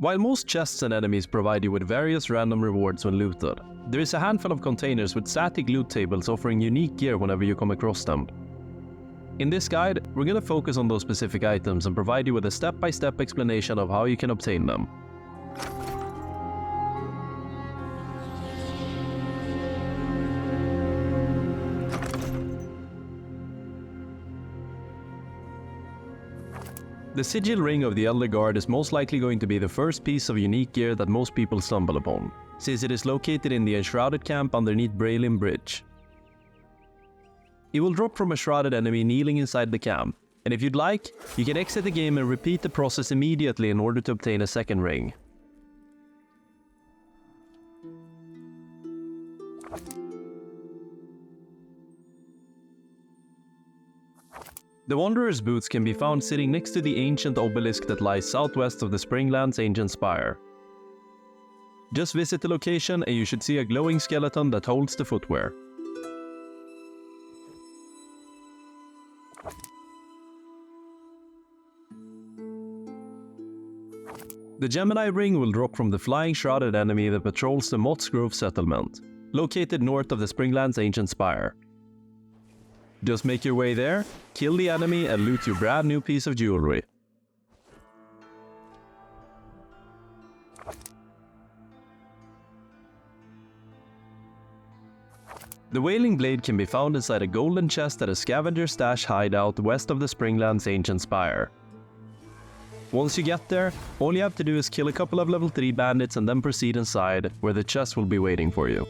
While most chests and enemies provide you with various random rewards when looted, there is a handful of containers with static loot tables offering unique gear whenever you come across them. In this guide, we're going to focus on those specific items and provide you with a step-by-step explanation of how you can obtain them. The Sigil Ring of the Elder Guard is most likely going to be the first piece of unique gear that most people stumble upon, since it is located in the Enshrouded camp underneath Wailing Bridge. It will drop from a shrouded enemy kneeling inside the camp, and if you'd like, you can exit the game and repeat the process immediately in order to obtain a second ring. The Wanderer's Boots can be found sitting next to the ancient obelisk that lies southwest of the Springlands ancient spire. Just visit the location and you should see a glowing skeleton that holds the footwear. The Gemini Ring will drop from the flying shrouded enemy that patrols the Mott's Grove settlement, located north of the Springlands ancient spire. Just make your way there, kill the enemy and loot your brand new piece of jewelry. The Wailing Blade can be found inside a golden chest at a scavenger stash hideout west of the Springlands ancient spire. Once you get there, all you have to do is kill a couple of level 3 bandits and then proceed inside, where the chest will be waiting for you.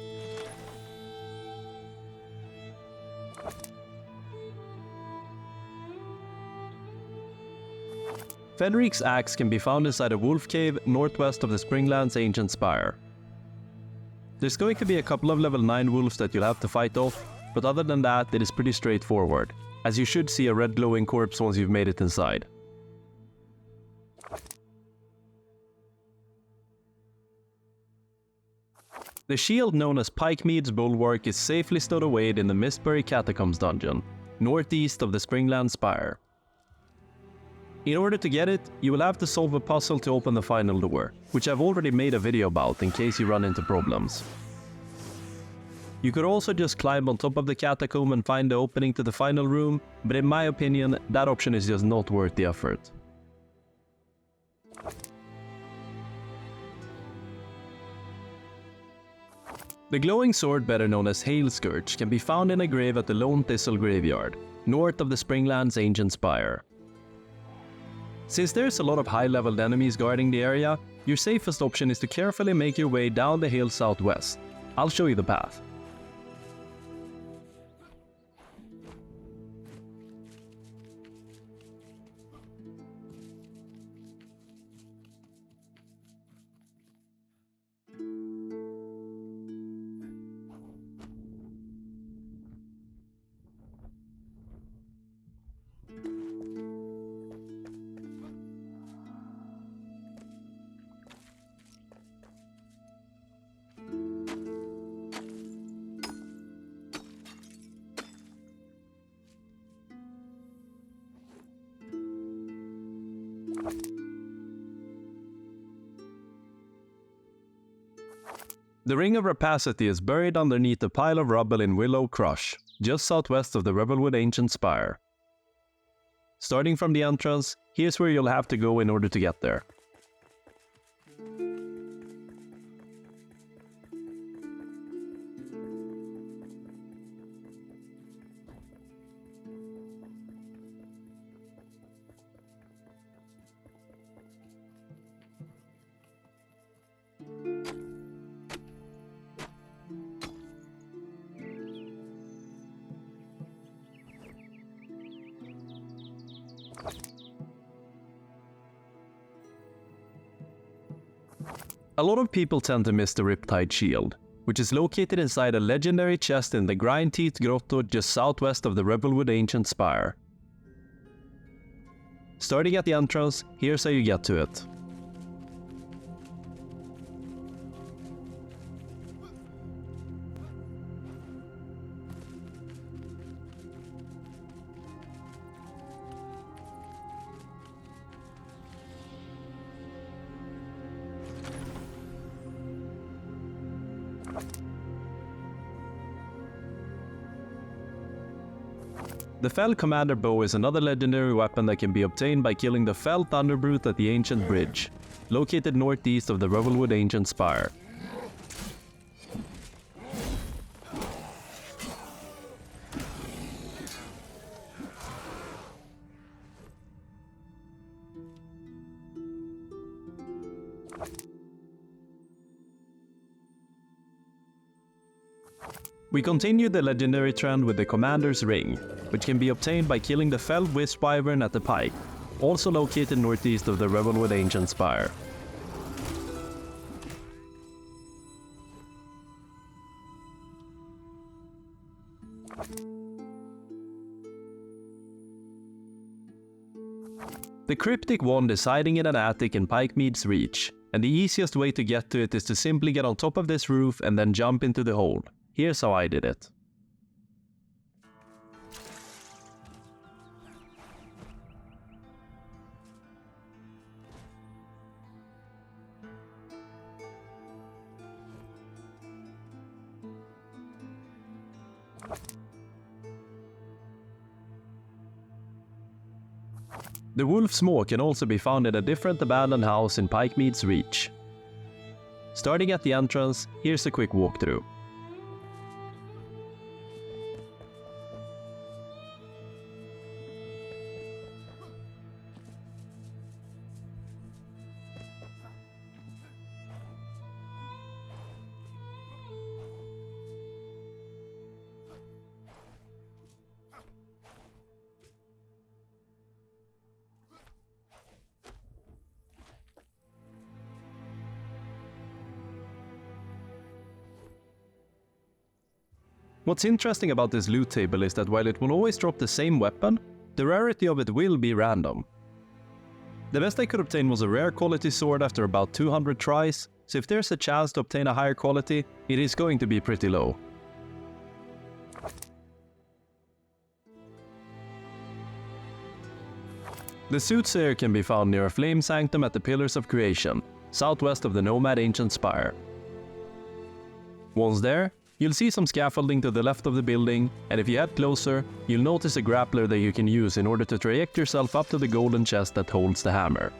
Fenrigs Axe can be found inside a wolf cave northwest of the Springlands ancient spire. There's going to be a couple of level 9 wolves that you'll have to fight off, but other than that it is pretty straightforward, as you should see a red glowing corpse once you've made it inside. The shield known as Pikemeads Bulwark is safely stowed away in the Mistbury Catacombs dungeon, northeast of the Springlands spire. In order to get it, you will have to solve a puzzle to open the final door, which I've already made a video about in case you run into problems. You could also just climb on top of the catacomb and find the opening to the final room, but in my opinion, that option is just not worth the effort. The glowing sword, better known as Hailscourge, can be found in a grave at the Lone Thistle Graveyard, north of the Springlands ancient spire. Since there's a lot of high-leveled enemies guarding the area, your safest option is to carefully make your way down the hill southwest. I'll show you the path. The Ring of Rapacity is buried underneath a pile of rubble in Willow Crush, just southwest of the Revelwood ancient spire. Starting from the entrance, here's where you'll have to go in order to get there. A lot of people tend to miss the Riptide shield, which is located inside a legendary chest in the Grind Teeth Grotto just southwest of the Revelwood ancient spire. Starting at the entrance, here's how you get to it. The Fell Commander Bow is another legendary weapon that can be obtained by killing the Fell Thunderbrute at the Ancient Bridge, located northeast of the Revelwood Ancient Spire. We continue the legendary trend with the Commander's Ring, which can be obtained by killing the Fell Wisp Wyvern at the Pike, also located northeast of the Revelwood Ancient Spire. The Cryptic Wand is hiding in an attic in Pikemeads Reach, and the easiest way to get to it is to simply get on top of this roof and then jump into the hole. Here's how I did it. The Wolf's Maw can also be found in a different abandoned house in Pikemeads Reach. Starting at the entrance, here's a quick walkthrough. What's interesting about this loot table is that while it will always drop the same weapon, the rarity of it will be random. The best I could obtain was a rare quality sword after about 200 tries, so if there's a chance to obtain a higher quality, it is going to be pretty low. The Soothsayer can be found near a flame sanctum at the Pillars of Creation, southwest of the Nomad Ancient Spire. Once there, you'll see some scaffolding to the left of the building, and if you head closer, you'll notice a grappler that you can use in order to traject yourself up to the golden chest that holds the hammer.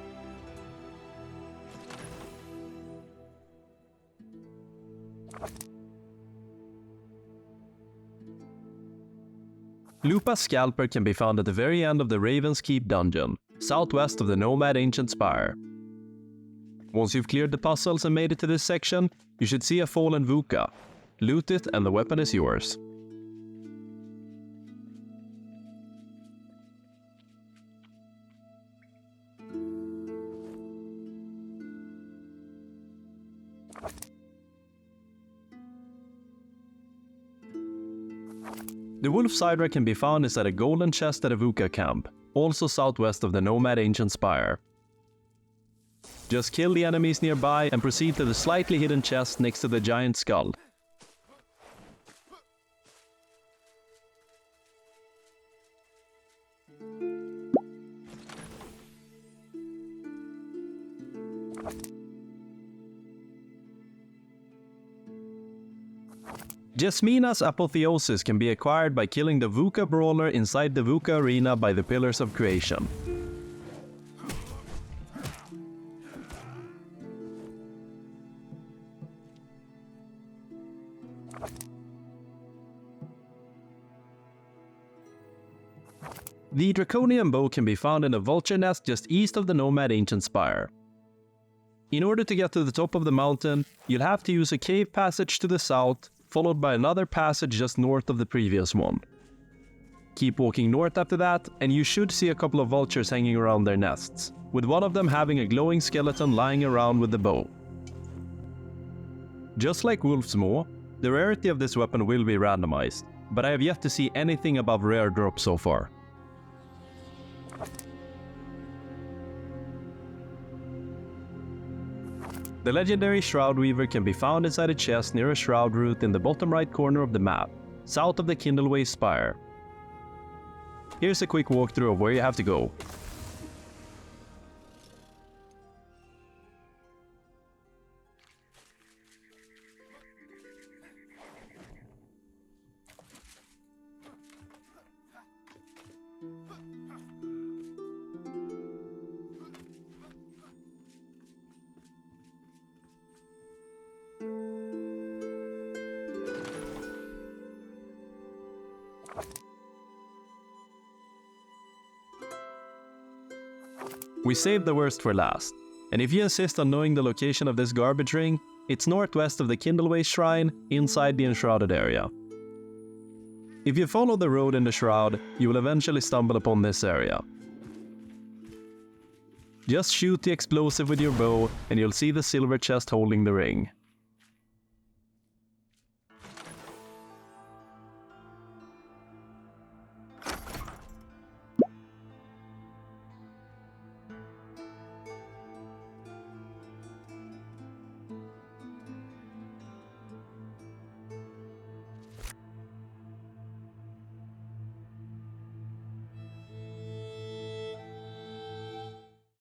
Lupas Scalper can be found at the very end of the Raven's Keep dungeon, southwest of the Nomad Ancient Spire. Once you've cleared the puzzles and made it to this section, you should see a fallen Vuka. Loot it and the weapon is yours. The Wolf's Hydra can be found inside a golden chest at a Vuka camp, also southwest of the Nomad Ancient Spire. Just kill the enemies nearby and proceed to the slightly hidden chest next to the giant skull. Jezminas Apotheosis can be acquired by killing the Vuka Brawler inside the Vuka Arena by the Pillars of Creation. The Draconian Bow can be found in a vulture nest just east of the Nomad Ancient Spire. In order to get to the top of the mountain, you'll have to use a cave passage to the south, followed by another passage just north of the previous one. Keep walking north after that, and you should see a couple of vultures hanging around their nests, with one of them having a glowing skeleton lying around with the bow. Just like Wolf's Maw, the rarity of this weapon will be randomized, but I have yet to see anything above rare drop so far. The legendary Shroud Weaver can be found inside a chest near a shroud root in the bottom right corner of the map, south of the Kindleway Spire. Here's a quick walkthrough of where you have to go. We saved the worst for last, and if you insist on knowing the location of this garbage ring, it's northwest of the Kindlewaste Shrine, inside the Enshrouded area. If you follow the road in the Shroud, you will eventually stumble upon this area. Just shoot the explosive with your bow, and you'll see the silver chest holding the ring.